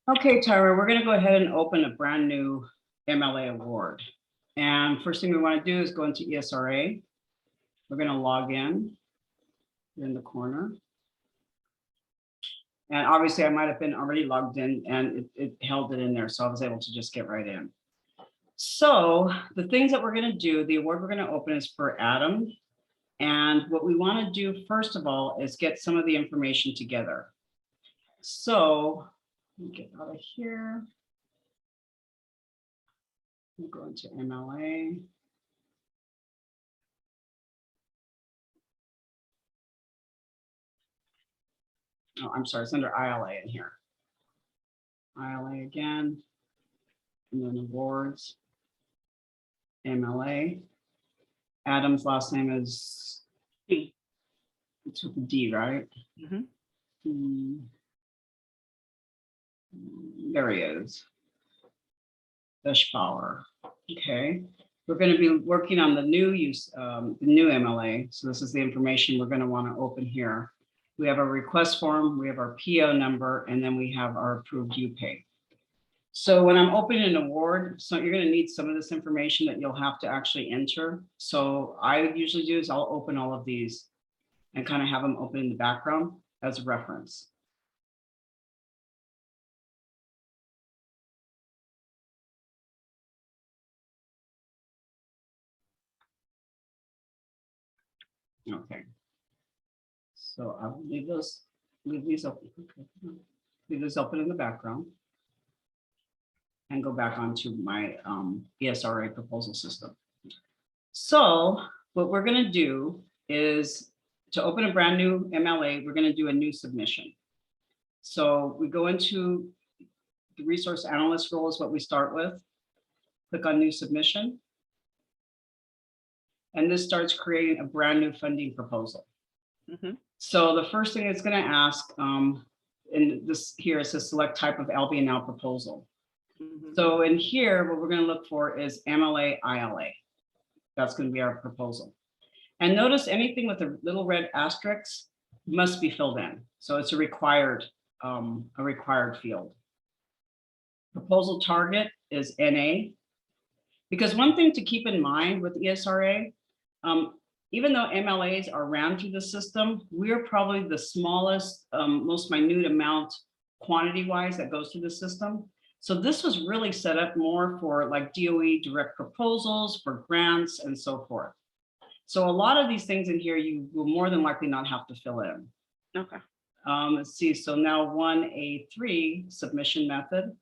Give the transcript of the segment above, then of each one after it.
Okay, Tyra, we're going to go ahead and open a brand new MLA award. And first thing we want to do is go into eSRA. We're going to log in the corner. And obviously I might have been already logged in and it held it in there. So I was able to just get right in. So the things that we're going to do, the award we're going to open is for Adam. And what we want to do, first of all, is get some of the information together. So let me get out of here. We'll go into MLA. Oh, I'm sorry, it's under ILA in here. ILA again, and then awards, MLA. Adam's last name is D. It's with a D, right? Mm-hmm. There he is. Deshpower. Okay. We're going to be working on the new MLA. So this is the information we're going to want to open here. We have a request form, we have our PO number, and then we have our approved UPay. So when I'm opening an award, so you're going to need some of this information that you'll have to actually enter. So I usually do is I'll open all of these and kind of have them open in the background as a reference. Okay. So I will leave these open. Okay. Leave this open in the background and go back onto my eSRA proposal system. So what we're going to do is to open a brand new MLA, we're going to do a new submission. So we go into the resource analyst role is what we start with. Click on new submission. And this starts creating a brand new funding proposal. Mm-hmm. So the first thing it's going to ask, in this here, it says select type of LB now proposal. Mm-hmm. So in here, what we're going to look for is MLA ILA. That's going to be our proposal. And notice anything with a little red asterisk must be filled in. So it's a required field. Proposal target is NA. Because one thing to keep in mind with eSRA, even though MLAs are ran through the system, we're probably the smallest, most minute amount quantity-wise that goes through the system. So this was really set up more for like DOE direct proposals, for grants, and so forth. So a lot of these things in here, you will more than likely not have to fill in. Okay. Let's see, so now 1A3 submission method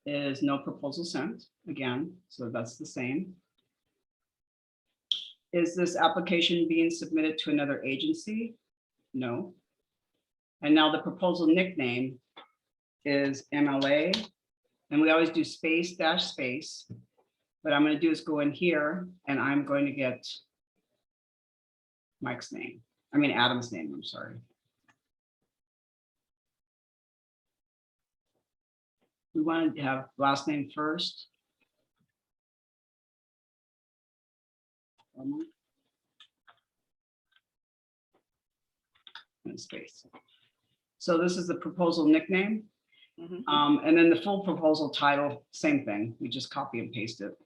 is no proposal sent, again, so that's the same. Is this application being submitted to another agency? No. And now the proposal nickname is MLA, and we always do space dash space. What I'm going to do is go in here and I'm going to get Mike's name. I mean, Adam's name, I'm sorry. We want to have last name first. And space. So this is the proposal nickname. Mm-hmm. And then the full proposal title, same thing. We just copy and paste it.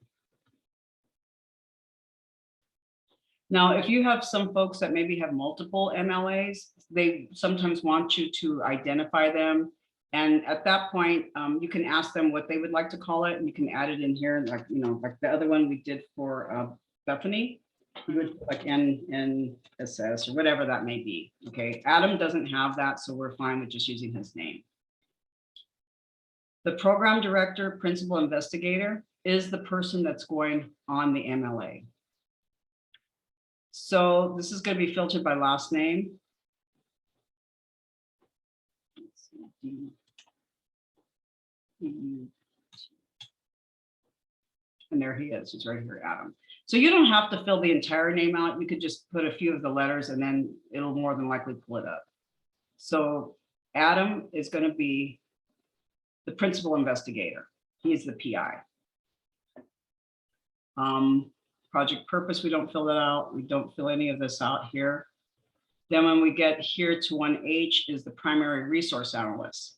Now, if you have some folks that maybe have multiple MLAs, they sometimes want you to identify them. And at that point, you can ask them what they would like to call it, and you can add it in here, like, you know, like the other one we did for Bethany, you would like NSS or whatever that may be. Okay, Adam doesn't have that, so we're fine with just using his name. The program director, principal investigator, is the person that's going on the MLA. So this is going to be filtered by last name. And there he is. He's right here, Adam. So you don't have to fill the entire name out. You could just put a few of the letters and then it'll more than likely pull it up. So Adam is going to be the principal investigator. He's the PI. Project purpose, we don't fill that out. We don't fill any of this out here. Then when we get here to 1H is the primary resource analyst.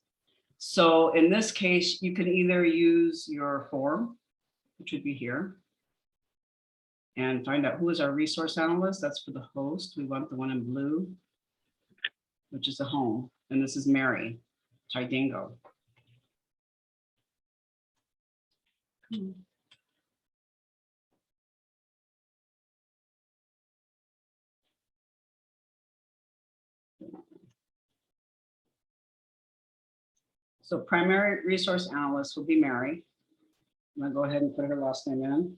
So in this case, you can either use your form, which would be here, and find out who is our resource analyst. That's for the host. We want the one in blue, which is the home. And this is Mary Tidingo. So primary resource analyst will be Mary. I'm gonna go ahead and put her last name in.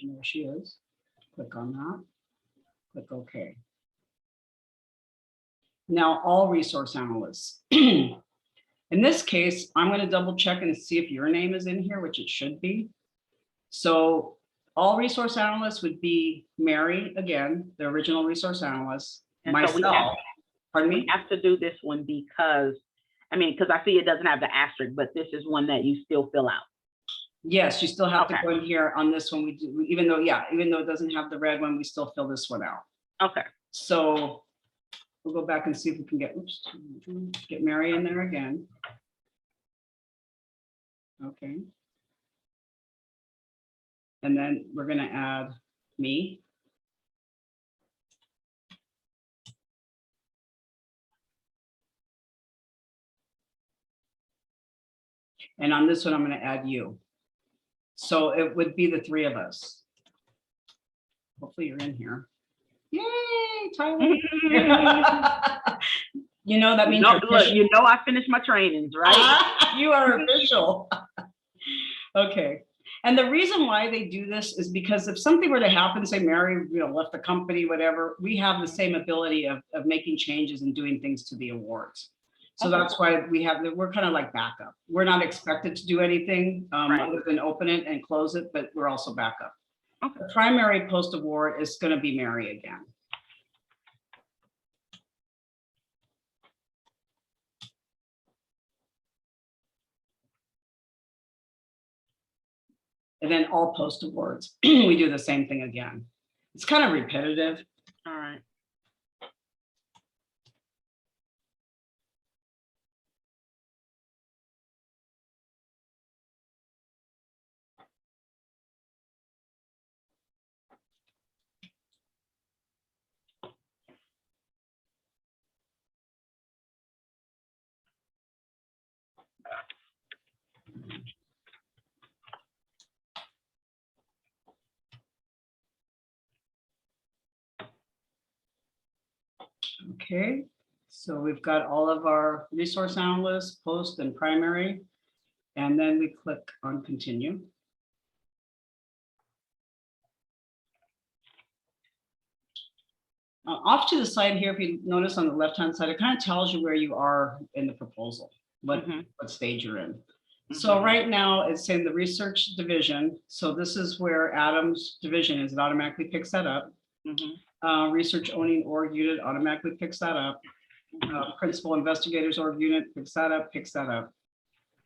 And there she is. Click on that. Click OK. Now all resource analysts. In this case, I'm going to double check and see if your name is in here, which it should be. So all resource analysts would be Mary, again, the original resource analyst, And so we have, myself. Pardon me? we have to do this one because, I mean, because I see it doesn't have the asterisk, but this is one that you still fill out. Yes, you still have to Okay. go in here on this one. We do, even though it doesn't have the red one, we still fill this one out. Okay. So we'll go back and see if we can get Mary in there again. Okay. And then we're going to add me. And on this one, I'm going to add you. So it would be the three of us. Hopefully you're in here. Yay, Tyler. You know, that means No, you're look, official. you know I finished my trainings, right? You are official. Okay. And the reason why they do this is because if something were to happen, say Mary, left the company, whatever, we have the same ability of making changes and doing things to the awards. So Okay. that's why we're kind of like backup. We're not expected to do anything Right. other than open it and close it, but we're also backup. Okay. The primary post award is going to be Mary again. And then all post awards, we do the same thing again. It's kind of repetitive. All right. Okay, so we've got all of our resource analysts, post and primary, and then we click on continue. Off to the side here, if you notice on the left-hand side, it kind of tells you where you are in the proposal, what stage you're in. So right now it's in the research division. So this is where Adam's division is. It automatically picks that up. Research owning org unit automatically picks that up. Principal investigators org unit picks that up.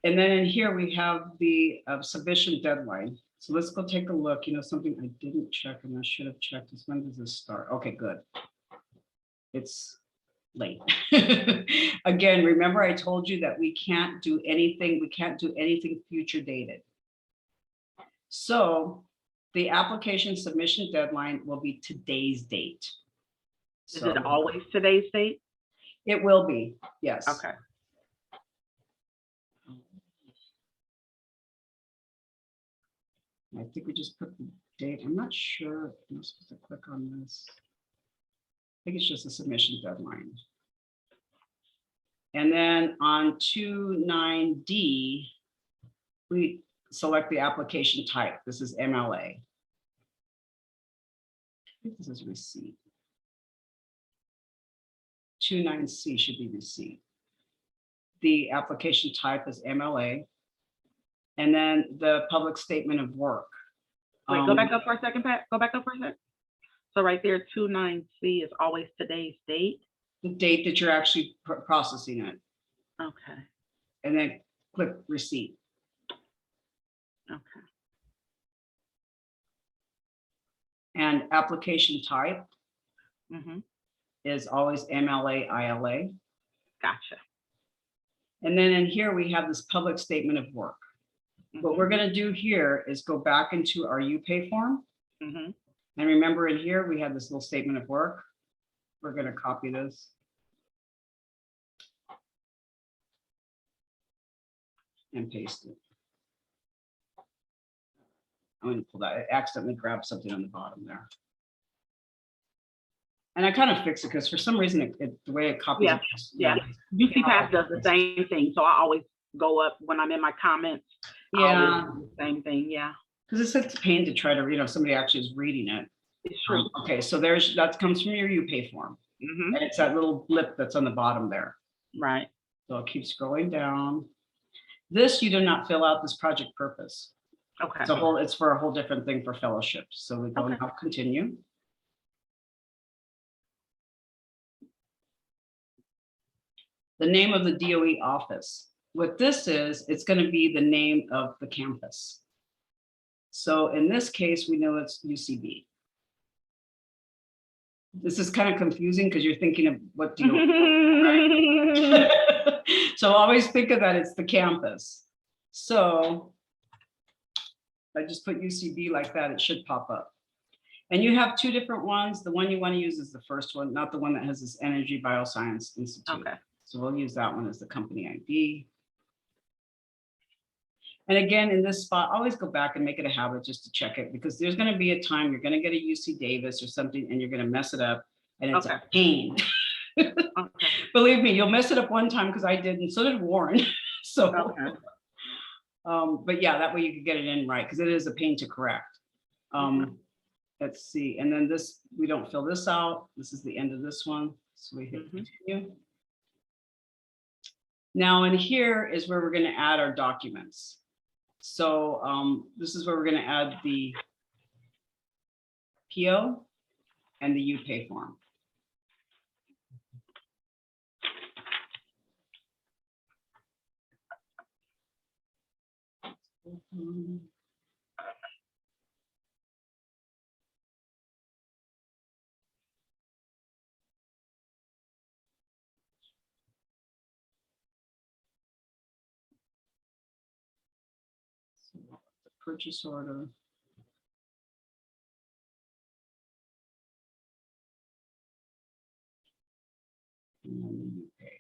And then in here we have the submission deadline. So let's go take a look. Something I didn't check and I should have checked is when does this start? Okay, good. It's late. Again, remember I told you that we can't do anything future dated. So the application submission deadline will be today's date. Is it always today's date? It will be, yes. Okay. I think we just put the date. I'm not sure. I'm supposed to click on this. I think it's just a submission deadline. And then on 2.9D, we select the application type. This is MLA. I think this is receipt. 2.9C should be receipt. The application type is MLA. And then the public statement of work. Wait, go back up for a second, Pat. Go back up for a second. So right there, 2.9C is always today's date. The date that you're actually processing it. Okay. And then click receipt. Okay. And application type. is always MLA ILA. Gotcha. And then in here, we have this public statement of work. What we're going to do here is go back into our UPay form. Mm-hmm. And remember in here, we have this little statement of work. We're going to copy this. And paste it. I'm going to pull that. I accidentally grabbed something on the bottom there. And I kind of fixed it because for some reason, the way it copies. Yeah, it, yeah. UCPath does the same thing. So I always go up when I'm in my comments. Yeah. Do the same thing. Yeah. Because it's a pain to try to, somebody actually is reading it. It's true. Okay, so that comes from your UPay form. Mm-hmm. And it's that little blip that's on the bottom there. Right. So I'll keep scrolling down. This, you do not fill out this project purpose. Okay. It's for a whole different thing for fellowships. So we go Okay. now continue. The name of the DOE office. What this is, it's going to be the name of the campus. So in this case, we know it's UCB. This is kind of confusing because you're thinking of what DOE, right? So always think of that, it's the campus. So I just put UCB like that, it should pop up. And you have two different ones. The one you want to use is the first one, not the one that has this Energy Bioscience Institute. Okay. So we'll use that one as the company ID. And again, in this spot, always go back and make it a habit just to check it, because there's going to be a time you're going to get a UC Davis or something and you're going to mess it up and it's Okay. a pain. Okay. Believe me, you'll mess it up one time because I did, and so did Warren. So, Okay. but yeah, that way you could get it in right because it is a pain to correct. Let's see, and then this, we don't fill this out. This is the end of this one. So we hit continue. Now in here is where we're going to add our documents. So this is where we're going to add the PO and the UPay form. The purchase order. And then the UPay.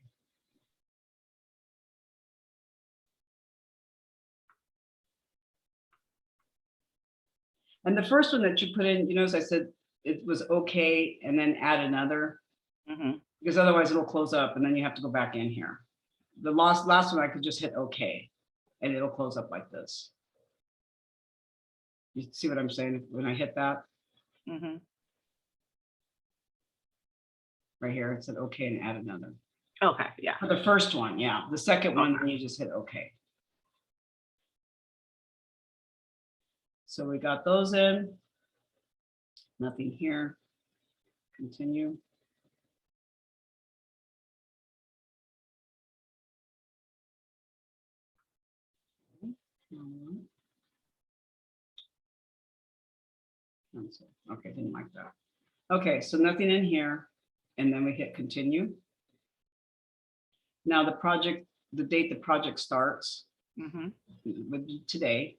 And the first one that you put in, as I said, it was okay, and then add another, because otherwise it'll close up and then you have to go back in here. The last one I could just hit okay, and it'll close up like this. You see what I'm saying? When I hit that right here, it said okay and add another. Okay, yeah. For the first one, yeah. The second one, you just hit okay. So we got those in. Nothing here. Continue. Okay, didn't like that. Okay, so nothing in here. And then we hit continue. Now the date the project starts would be today,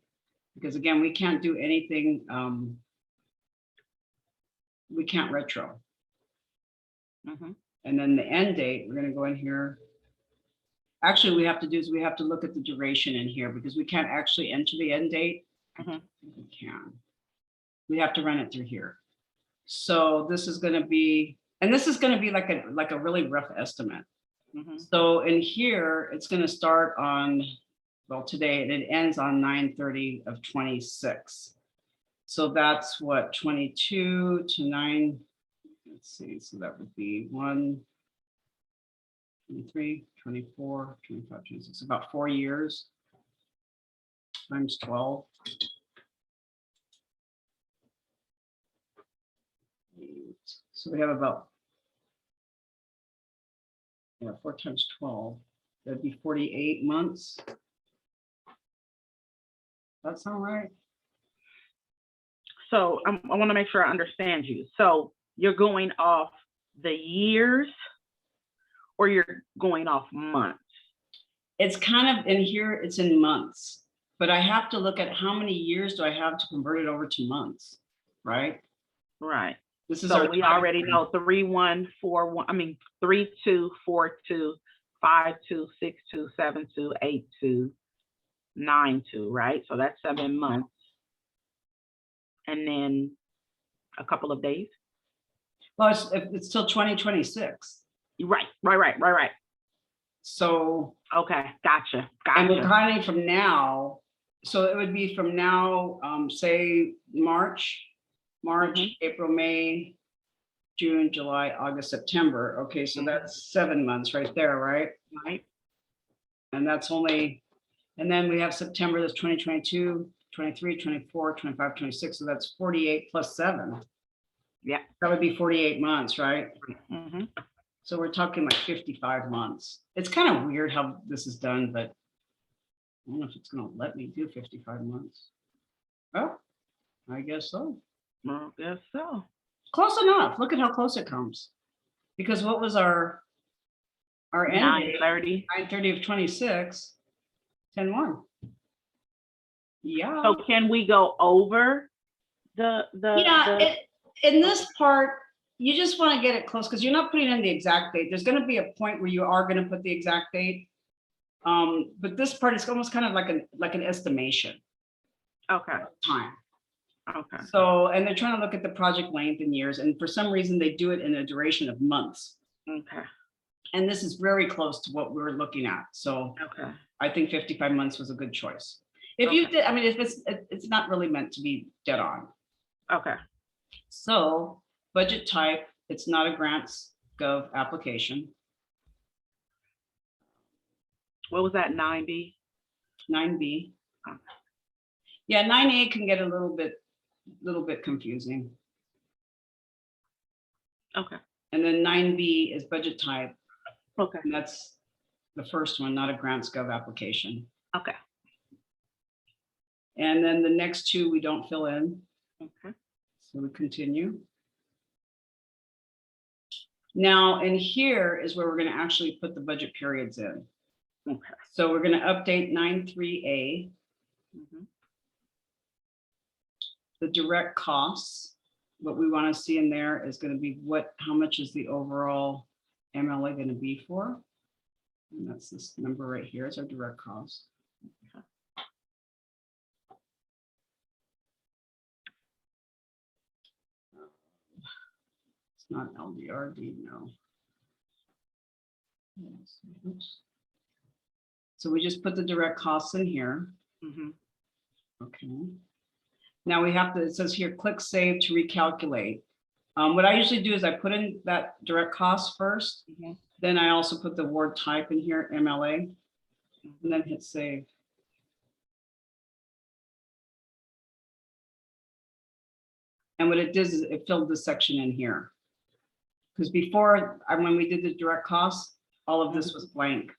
because again, we can't do anything. We can't retro. And then the end date, we're going to go in here. Actually, we have to do is we have to look at the duration in here because we can't actually enter the end date. We can. We have to run it through here. So this is going to be, and this is going to be like a really rough estimate. So in here, it's going to start on, well, today, and it ends on 9/30 of 26. So that's what, 22 to 9. Let's see. So that would be 1, 23, 24, 25, 26, about 4 years times 12. So we have about 4 times 12. That'd be 48 months. That sound right? So I want to make sure I understand you. So you're going off the years, or you're going off months? It's kind of in here, it's in months, but I have to look at how many years do I have to convert it over to months, right? Right. This is So our we time already frame. know 3-1-4-1, 3-2, 4-2, 5-2, 6-2, 7-2, 8-2, 9-2, right? So that's 7 months. And then a couple of days. Well, it's till 2026. Right. So, Okay, gotcha. and we're counting from now. So it would be from now, say March, Mhm. April, May, June, July, August, September. Okay, so Mhm. that's 7 months right there, right? Right. And that's only, and then we have September, that's 2022, 23, 24, 25, 26. So that's 48 plus 7. Yeah. That would be 48 months, right? Mhm. So we're talking like 55 months. It's kind of weird how this is done, but I don't know if it's going to let me do 55 months. Oh, I guess so. Well, guess so. Close enough. Look at how close it comes. Because what was our end date? 9:30. 9:30 of 26, 10/1. Yeah. So can we go over Yeah, the in this part, you just want to get it close because you're not putting in the exact date. There's going to be a point where you are going to put the exact date. But this part is almost kind of like an estimation Okay. time. Okay. So, and they're trying to look at the project length in years, and for some reason they do it in a duration of months. Okay. And this is very close to what we were looking at. So Okay. I think 55 months was a good choice. If you did, I mean, if it's not really meant to be dead on. Okay. So budget type, it's not a grants gov application. What was that, 9B? 9B. Okay. Yeah, 9A can get a little bit confusing. Okay. And then 9B is budget type. Okay. And that's the first one, not a grants gov application. Okay. And then the next two we don't fill in. Okay. So we continue. Now, in here is where we're going to actually put the budget periods in. Okay. So we're going to update 9.3A, Mhm. the direct costs. What we want to see in there is going to be how much is the overall MLA going to be for? And that's this number right here is our direct cost. Okay. It's not LDRD, no. Oops. So we just put the direct costs in here. Mhm. Okay. Now we have to, it says here, click save to recalculate. What I usually do is I put in that direct cost first. Mhm. Then I also put the word type in here, MLA, and then hit save. And what it does is it filled this section in here. Because before, when we did the direct costs, all of this was blank.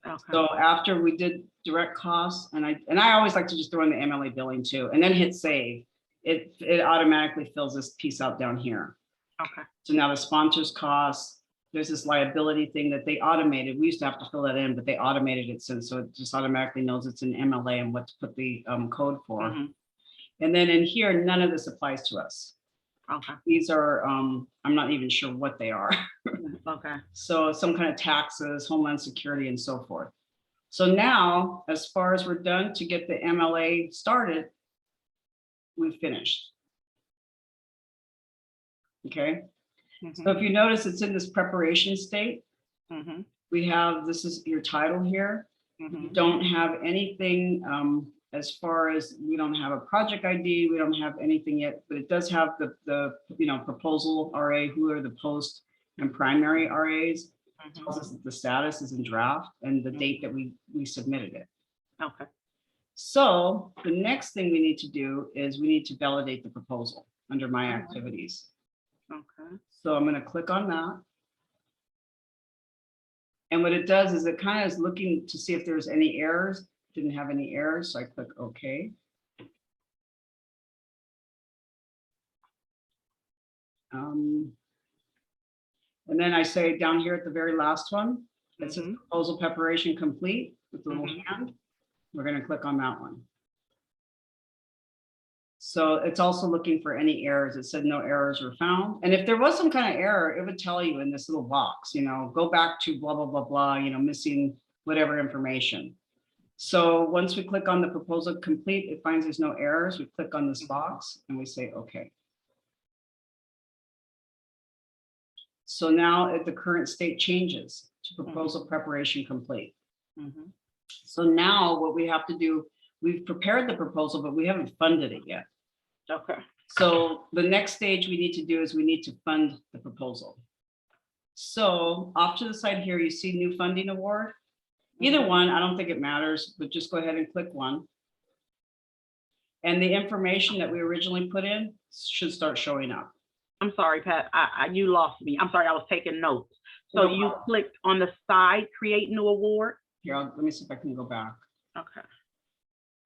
Okay. So after we did direct costs, and I always like to just throw in the MLA billing too, and then hit save, it automatically fills this piece out down here. Okay. So now the sponsors costs, there's this liability thing that they automated. We used to have to fill that in, but they automated it since, so it just automatically knows it's an MLA and what to put the code for. Mhm. And then in here, none of this applies to us. Okay. These are, I'm not even sure what they are. Okay. So some kind of taxes, Homeland Security, and so forth. So now, as far as we're done to get the MLA started, we've finished. Okay. Mhm. So if you notice, it's in this preparation state. Mhm. We have, this is your title here. We Mhm. don't have anything as far as, we don't have a project ID, we don't have anything yet, but it does have the proposal RA, who are the post and primary RAs. Mhm. Tells us that the status is in draft and the date that we submitted it. Okay. So the next thing we need to do is we need to validate the proposal under my activities. Okay. So I'm going to click on that. And what it does is it kind of is looking to see if there's any errors. Didn't have any errors, so I click OK. And then I say down here at the very last one, it says Mhm. proposal preparation complete with the little Mhm. hand. We're going to click on that one. So it's also looking for any errors. It said no errors were found. And if there was some kind of error, it would tell you in this little box, go back to blah, blah, blah, blah, missing whatever information. So once we click on the proposal complete, it finds there's no errors. We click on this box and we say, okay. So now the current state changes to proposal preparation complete. Mhm. So now what we have to do, we've prepared the proposal, but we haven't funded it yet. Okay. So the next stage we need to do is we need to fund the proposal. So off to the side here, you see new funding award. Either one, I don't think it matters, but just go ahead and click one. And the information that we originally put in should start showing up. I'm sorry, Pat. You lost me. I'm sorry. I was taking notes. So No you problem. clicked on the side, create new award. Here, let me see if I can go back. Okay.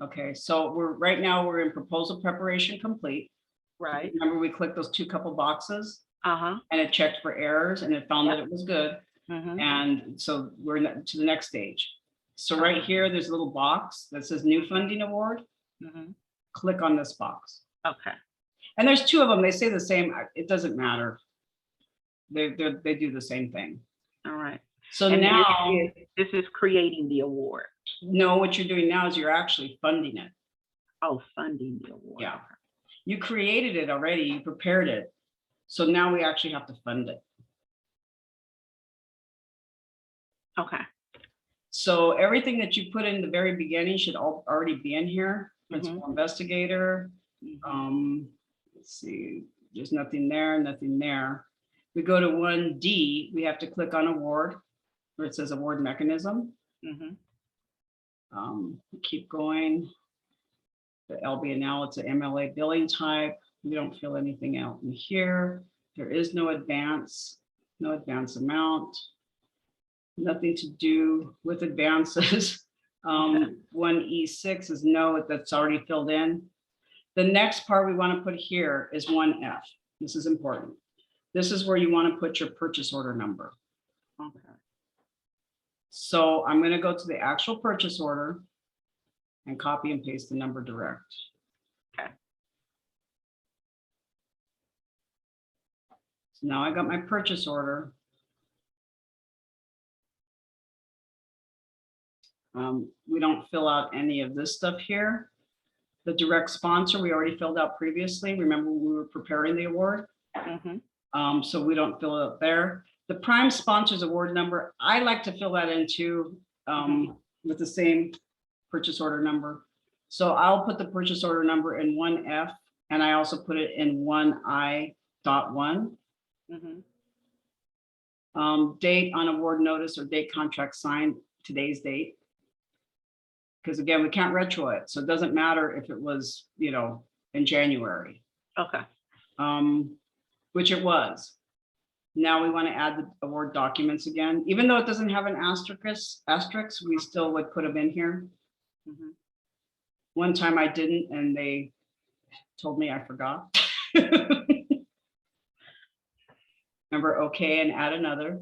Okay, so right now we're in proposal preparation complete. Right. Remember we clicked those two couple boxes Uh-huh. and it checked for errors and it found Yep. that it was good. Mhm. And so we're to the next stage. So right here, there's a little box that says new funding award. Mhm. Click on this box. Okay. And there's two of them. They say the same. It doesn't matter. They do the same thing. All right. So And now, this is creating the award. no, what you're doing now is you're actually funding it. Oh, funding the award. Yeah. You created it already. You prepared it. So now we actually have to fund it. Okay. So everything that you put in the very beginning should already be in here. Principal investigator. Let's see, there's nothing there, nothing there. We go to 1D, we have to click on award where it says award mechanism. Mhm. Keep going. The LBNL, it's an MLA billing type. We don't fill anything out in here. There is no advance amount. Nothing to do with advances. 1E6 is no, that's already filled in. The next part we want to put here is 1F. This is important. This is where you want to put your purchase order number. Okay. So I'm going to go to the actual purchase order and copy and paste the number direct. Okay. So now I got my purchase order. We don't fill out any of this stuff here. The direct sponsor, we already filled out previously. Remember, we were preparing the award. Mhm. So we don't fill it up there. The prime sponsors award number, I like to fill that in too, with the same purchase order number. So I'll put the purchase order number in 1F and I also put it in 1I.1. Mhm. Date on award notice or date contract signed, today's date. Because again, we can't retro it. So it doesn't matter if it was, in January. Okay. Which it was. Now we want to add the award documents again. Even though it doesn't have an asterisk, we still would put them in here. Mhm. One time I didn't, and they told me I forgot. Remember, okay, and add another.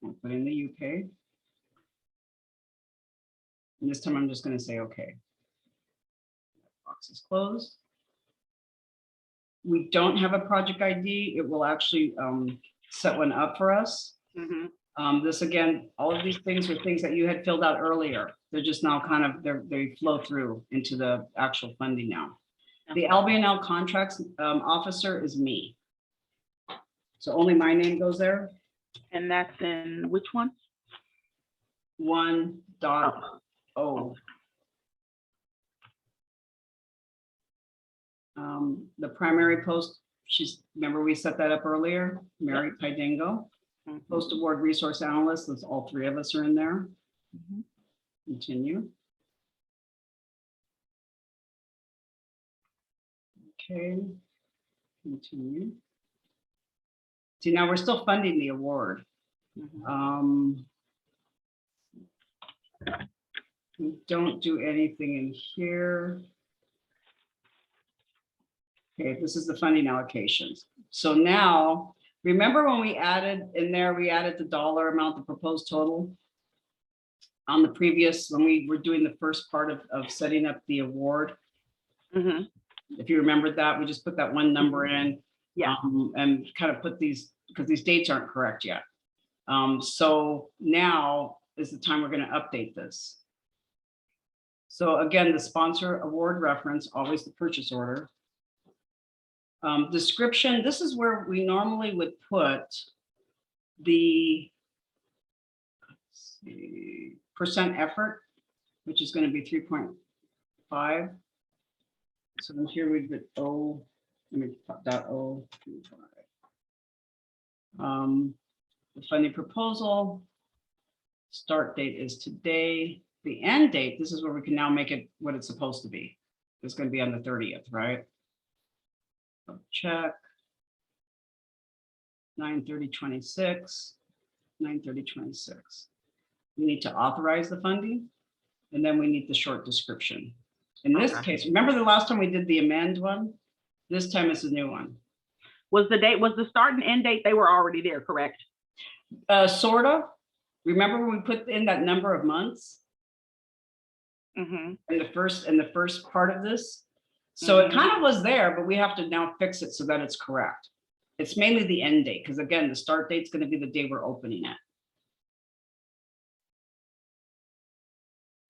I'll put in the UK. And this time I'm just going to say okay. Box is closed. We don't have a project ID. It will actually set one up for us. Mhm. This again, all of these things are things that you had filled out earlier. They're just now kind of, they flow through into the actual funding now. The LBNL contracts officer is me. So only my name goes there. And that's in which one? 1.0. The primary post, remember we set that up earlier, Mary Pidango. Mhm. Post award resource analyst, that's all three of us are in there. Mhm. Continue. Okay, continue. See, now we're still funding the award. Mhm. We don't do anything in here. Okay, this is the funding allocations. So now, remember when we added in there, we added the dollar amount, the proposed total on the previous, when we were doing the first part of setting up the award. Mhm. If you remembered that, we just put that one number in. Yeah. And kind of put these, because these dates aren't correct yet. So now is the time we're going to update this. So again, the sponsor award reference, always the purchase order. Description, this is where we normally would put the let's see, percent effort, which is going to be 3.5. So then here we'd put O, let me put that O. The funding proposal, start date is today. The end date, this is where we can now make it what it's supposed to be. It's going to be on the 30th, right? Check. 9/30/26, 9/30/26. We need to authorize the funding, and then we need the short description. In this Okay. case, remember the last time we did the amend one? This time it's a new one. Was the start and end date, they were already there, correct? Sort of. Remember when we put in that number of months Mhm. in the first part of this? So it kind of was there, but we have to now fix it so that it's correct. It's mainly the end date, because again, the start date's going to be the day we're opening it.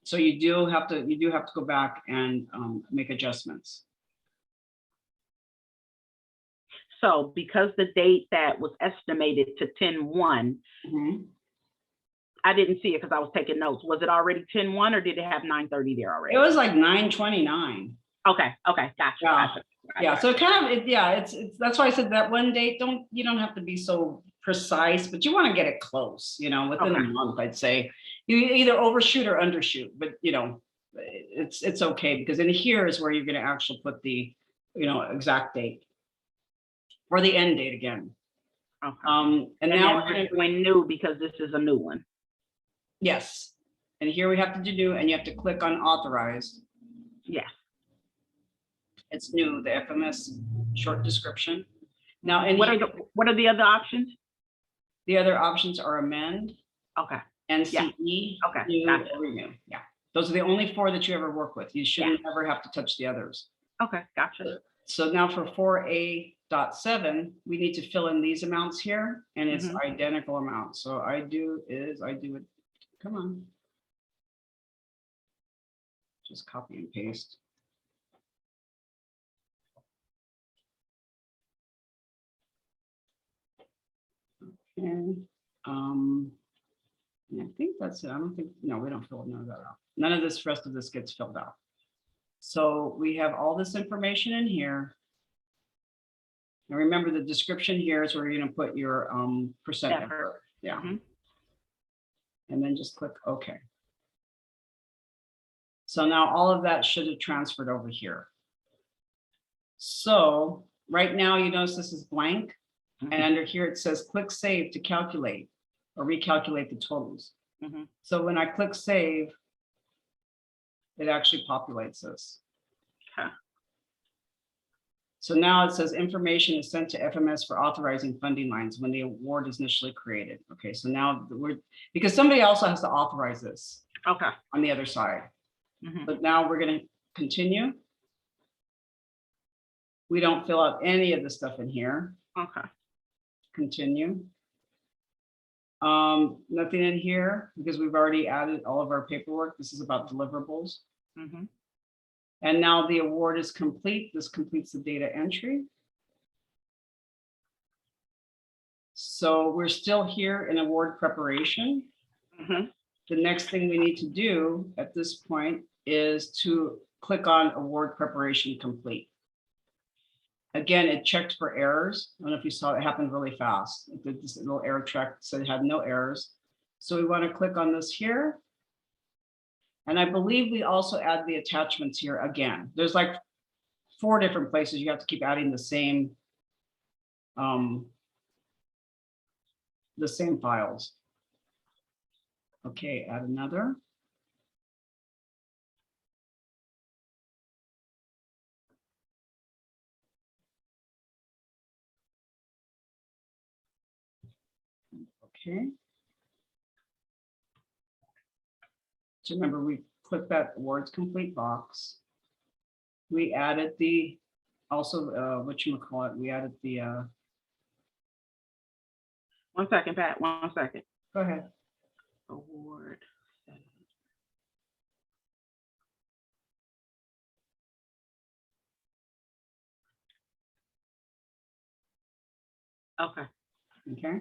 So you do have to go back and make adjustments. So because the date that was estimated to 10/1, Mhm. I didn't see it because I was taking notes. Was it already 10/1 or did it have 9/30 there already? It was like 9/29. Okay, gotcha. Yeah. Gotcha. Yeah, so it kind of, it's that's why I said that one date, you don't have to be so precise, but you want to get it close, within a Okay. month, I'd say. You either overshoot or undershoot, but it's okay, because in here is where you're going to actually put the, exact date or the end date again. Okay. And And now then we're going to, we're doing new because this is a new one. yes. And here we have to do, and you have to click on authorized. Yes. It's new, the FMS short description. Now, and What are the other options? the other options are amend, Okay. NCE, Okay, new, gotcha. or renew. Yeah, those are the only 4 that you ever work with. You shouldn't ever have to touch the others. Okay, gotcha. So now for 4A.7, we need to fill in these amounts here, and it's identical amounts. So I do it. Come on. Just copy and paste. And I think that's it. I don't think, no, we don't fill none of that out. None of this, rest of this gets filled out. So we have all this information in here. And remember, the description here is where you're going to put your percent effort. Yeah. And then just click OK. So now all of that should have transferred over here. So right now, you notice this is blank. And under here, it says click save to calculate or recalculate the totals. So when I click save, it actually populates this. Okay. So now it says information is sent to FMS for authorizing funding lines when the award is initially created. Okay, so now because somebody also has to authorize this. Okay. On the other side. But now we're going to continue. We don't fill out any of the stuff in here. Okay. Continue. Nothing in here because we've already added all of our paperwork. This is about deliverables. And now the award is complete. This completes the data entry. So we're still here in award preparation. The next thing we need to do at this point is to click on award preparation complete. Again, it checked for errors. I don't know if you saw it happened really fast. It did this little error check, said it had no errors. So we want to click on this here. And I believe we also add the attachments here again. There's like 4 different places you have to keep adding the same files. Okay, add another. Okay. So remember, we clicked that awards complete box. We added the, also, whatchamacallit, we added the, 1 second, Pat, 1 second. go ahead. Award. Okay. Okay.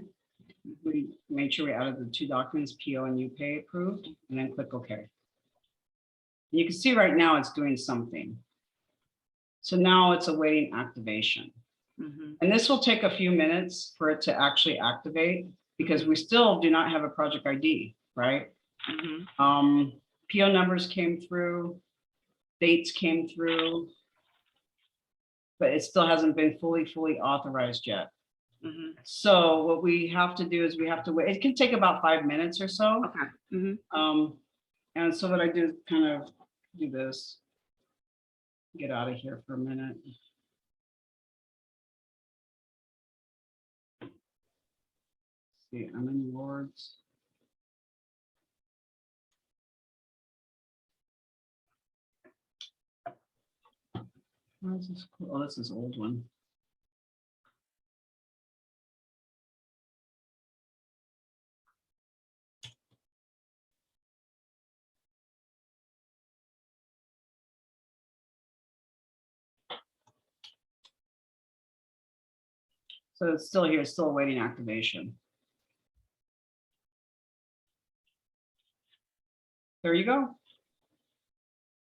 We made sure we added the 2 documents, PO and UPay approved, and then click OK. You can see right now it's doing something. So now it's awaiting activation. Mhm. And this will take a few minutes for it to actually activate because we still do not have a project ID, right? Mhm. PO numbers came through, dates came through, but it still hasn't been fully authorized yet. Mhm. So what we have to do is we have to wait. It can take about 5 minutes or so. Okay. Mhm. And so what I do is kind of do this, get out of here for a minute. See, I'm in awards. Why is this cool? Oh, this is old one. So it's still here, still awaiting activation. There you go.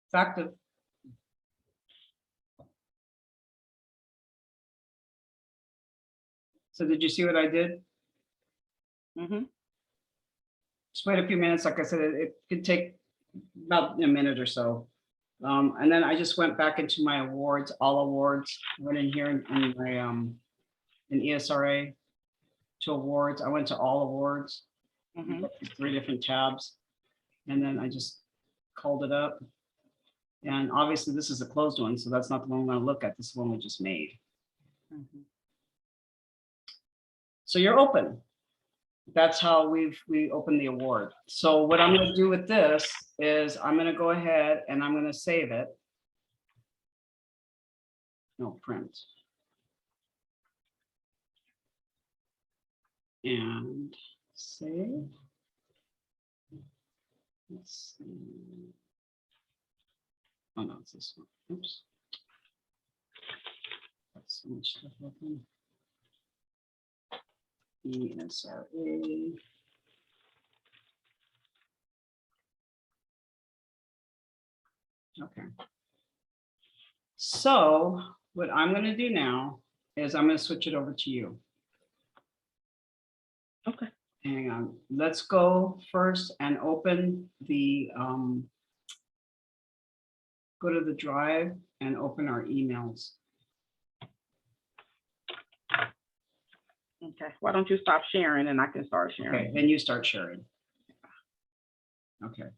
It's active. So did you see what I did? Mhm. Just wait a few minutes. Like I said, it could take about a minute or so. And then I just went back into my awards, all awards, went in here in my in eSRA to awards. I went to all awards, Mhm. 3 different tabs, and then I just called it up. And obviously this is a closed one, so that's not the one I'm going to look at. This is the one we just made. Mhm. So you're open. That's how we open the award. So what I'm going to do with this is I'm going to go ahead and I'm going to save it. No, print. And save. Let's see. Oh no, it's this one. Oops. That's so much stuff open. eSRA. Okay. So what I'm going to do now is I'm going to switch it over to you. Okay. Hang on. Let's go first and open the, go to the drive and open our emails. Okay. Why don't you stop sharing and I can start sharing? Okay, then you start sharing. Okay.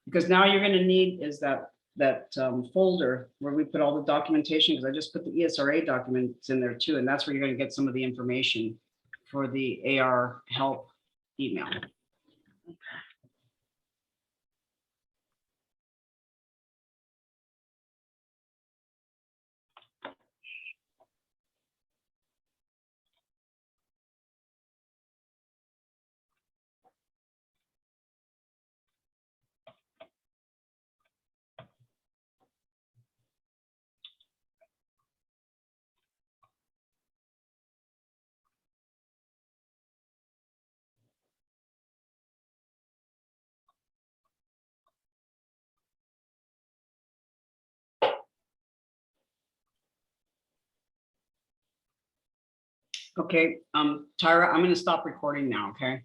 Because now you're going to need is that folder where we put all the documentation, because I just put the eSRA documents in there too, and that's where you're going to get some of the information for the AR help email. Okay, Tyra, I'm going to stop recording now, okay?